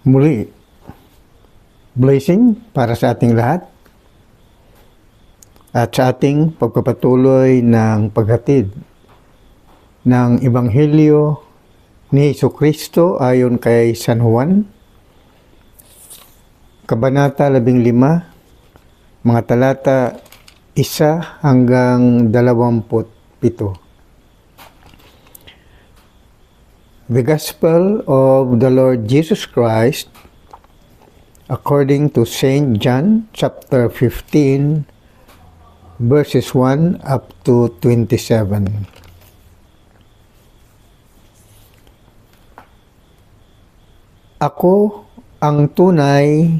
Muli, blessing para sa ating lahat at sa ating pagpapatuloy ng paghatid ng Ebanghelyo ni Jesucristo ayon kay San Juan, Kabanata 15, mga talata 1 hanggang 27. The Gospel of the Lord Jesus Christ according to Saint John chapter 15 verses 1 up to 27. Ako ang tunay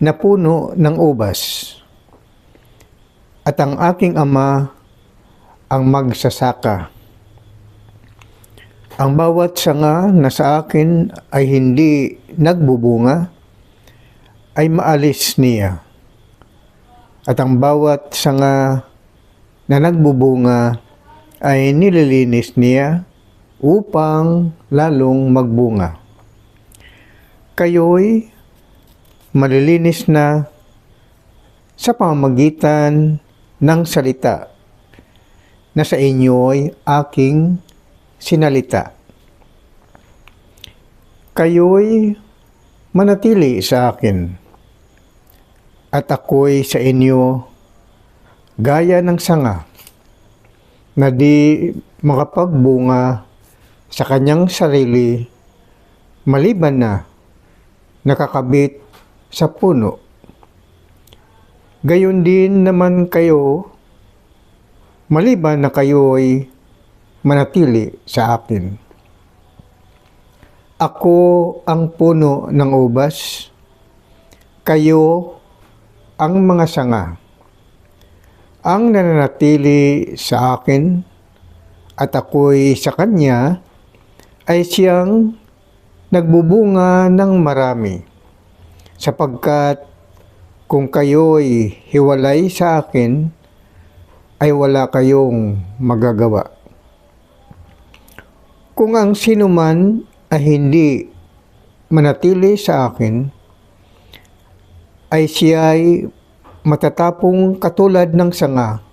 na puno ng ubas, at ang aking Ama ang magsasaka. Ang bawat sanga na sa akin ay hindi nagbubunga, ay maalis niya. At ang bawat sanga na nagbubunga ay nililinis niya upang lalong magbunga. Kayo'y malilinis na sa pamamagitan ng salita na sa inyo'y aking sinalita. Kayo'y manatili sa akin, at ako'y sa inyo gaya ng sanga na di makapagbunga sa kanyang sarili maliban na nakakabit sa puno. Gayon din naman kayo maliban na kayo'y manatili sa akin. Ako ang puno ng ubas, kayo ang mga sanga. Ang nananatili sa akin at ako'y sa kanya ay siyang nagbubunga ng marami, sapagkat kung kayo'y hiwalay sa akin, ay wala kayong magagawa. Kung ang sinuman ay hindi manatili sa akin, ay siya'y matatapong katulad ng sanga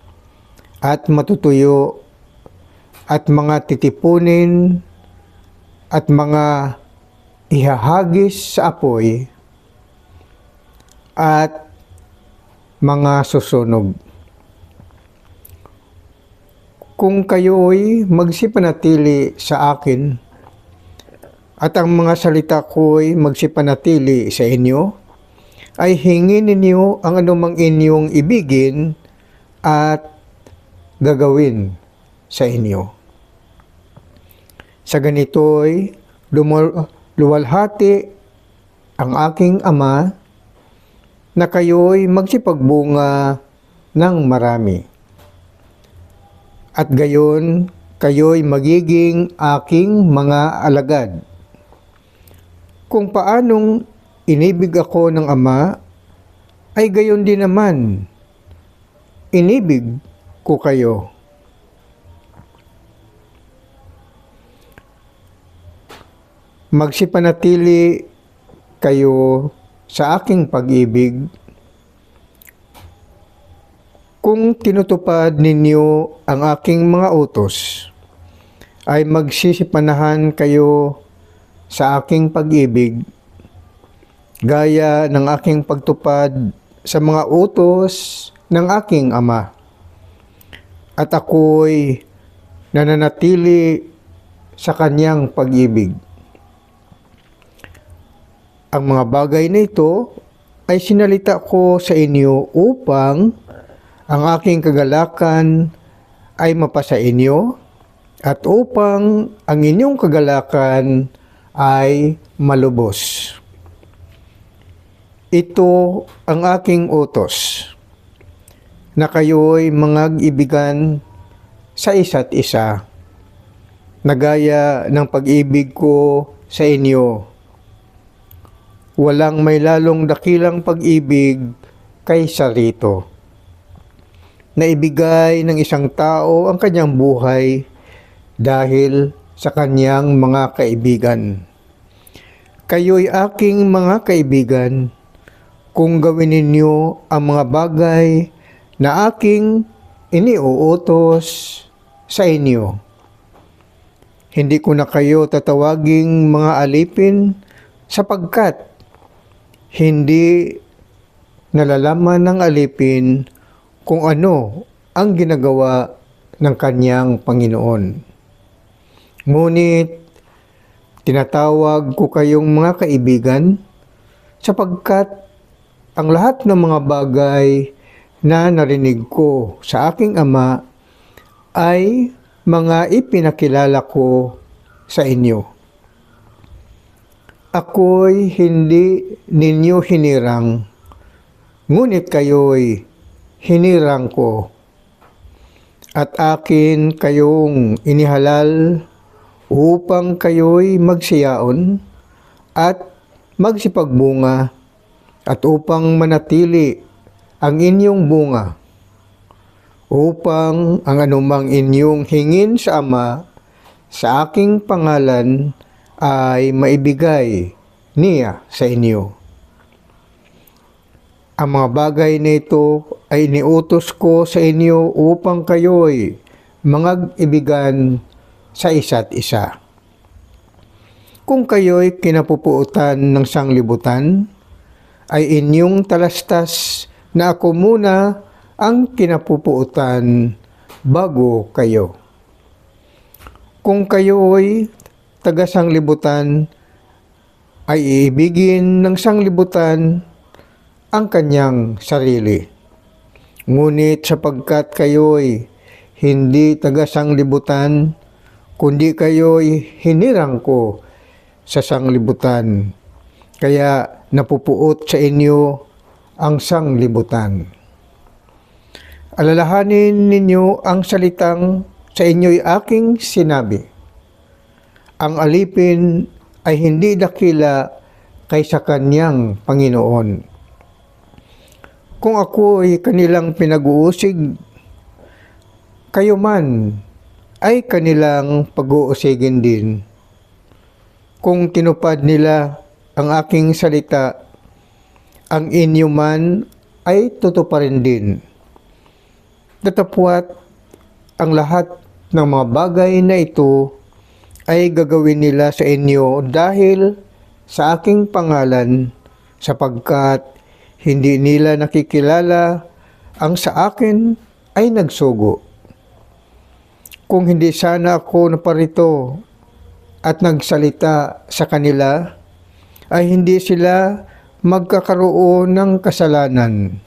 at matutuyo at mga titipunin at mga ihahagis sa apoy at mga susunog. Kung kayo'y magsipanatili sa akin at ang mga salita ko'y magsipanatili sa inyo, ay hingin ninyo ang anumang inyong ibigin at gagawin sa inyo. Sa ganito'y luwalhati ang aking Ama na kayo'y magsipagbunga ng marami. At gayon, kayo'y magiging aking mga alagad. Kung paanong inibig ako ng Ama, ay gayon din naman, inibig ko kayo. Magsipanatili kayo sa aking pag-ibig. Kung tinutupad ninyo ang aking mga utos, ay magsisipanahan kayo sa aking pag-ibig, gaya ng aking pagtupad sa mga utos ng aking Ama. At ako'y nananatili sa kanyang pag-ibig. Ang mga bagay na ito ay sinalita ko sa inyo upang ang aking kagalakan ay mapasa inyo at upang ang inyong kagalakan ay malubos. Ito ang aking utos, na kayo'y mangag-ibigan sa isa't isa, na gaya ng pag-ibig ko sa inyo. Walang may lalong dakilang pag-ibig kaysa rito, na ibigay ng isang tao ang kanyang buhay dahil sa kanyang mga kaibigan. Kayo'y aking mga kaibigan kung gawin ninyo ang mga bagay na aking iniuutos sa inyo. Hindi ko na kayo tatawaging mga alipin sapagkat hindi nalalaman ng alipin kung ano ang ginagawa ng kanyang Panginoon. Ngunit tinatawag ko kayong mga kaibigan sapagkat ang lahat ng mga bagay na narinig ko sa aking Ama ay mga ipinakilala ko sa inyo. Ako'y hindi ninyo hinirang, ngunit kayo'y hinirang ko. At akin kayong inihalal upang kayo'y magsiyaon at magsipagbunga at upang manatili ang inyong bunga, upang ang anumang inyong hingin sa Ama sa aking pangalan ay maibigay niya sa inyo. Ang mga bagay na ito ay iniutos ko sa inyo upang kayo'y mag-ibigan sa isa't isa. Kung kayo'y kinapupuutan ng sanglibutan, ay inyong talastas na ako muna ang kinapupuutan bago kayo. Kung kayo'y taga-sanglibutan, ay iibigin ng sanglibutan ang kanyang sarili. Ngunit sapagkat kayo'y hindi taga-sanglibutan, kundi kayo'y hinirang ko sa sanglibutan, kaya napupuot sa inyo ang sanglibutan. Alalahanin ninyo ang salitang sa inyo'y aking sinabi. Ang alipin ay hindi dakila kaysa kanyang Panginoon. Kung ako ay kanilang pinag-uusig, kayo man ay kanilang pag-uusigin din. Kung tinupad nila ang aking salita, ang inyo man ay tutuparin din. Datapwat ang lahat ng mga bagay na ito ay gagawin nila sa inyo dahil sa aking pangalan, sapagkat hindi nila nakikilala ang sa akin ay nagsugo. Kung hindi sana ako naparito at nagsalita sa kanila, ay hindi sila magkakaroon ng kasalanan.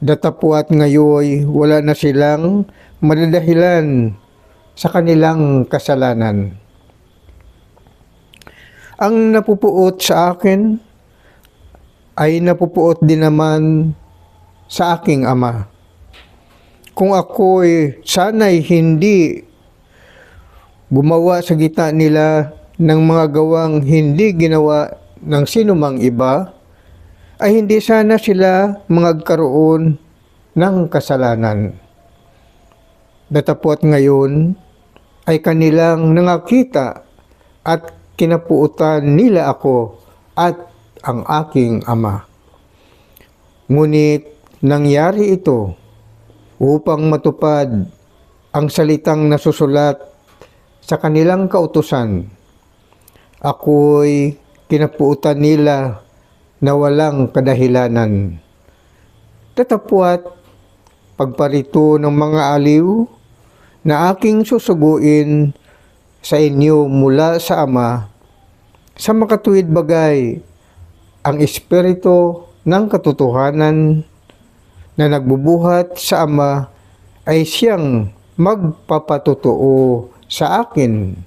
Datapwat ngayon wala na silang madadahilan sa kanilang kasalanan. Ang napupuot sa akin ay napupuot din naman sa aking Ama. Kung ako'y sana'y hindi gumawa sa gitna nila ng mga gawang hindi ginawa ng sinumang iba, ay hindi sana sila magkaroon ng kasalanan. Datapwat ngayon ay kanilang nangakita at kinapuutan nila ako at ang aking Ama. Ngunit nangyari ito upang matupad ang salitang nasusulat sa kanilang kautusan. Ako'y kinapuutan nila na walang kadahilanan. Datapwat pagparito ng mga aliw na aking susuguin sa inyo mula sa Ama, sa makatuwid bagay, ang Espiritu ng katotohanan na nagbubuhat sa Ama ay siyang magpapatotoo sa akin,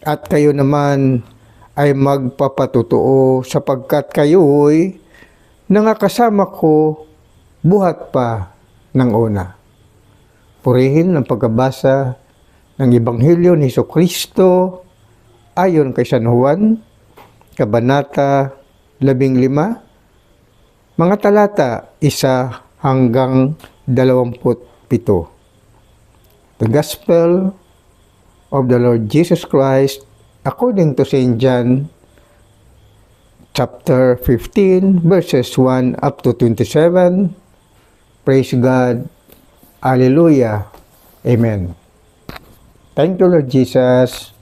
at kayo naman ay magpapatotoo sapagkat kayo'y nangakasama ko buhat pa ng una. Purihin ang pagkabasa ng Ebanghelyo ni Jesucristo ayon kay San Juan, Kabanata 15, mga talata 1 hanggang 27. The Gospel of the Lord Jesus Christ according to St. John, chapter 15, verses 1 up to 27. Praise God. Hallelujah. Amen. Thank you, Lord Jesus.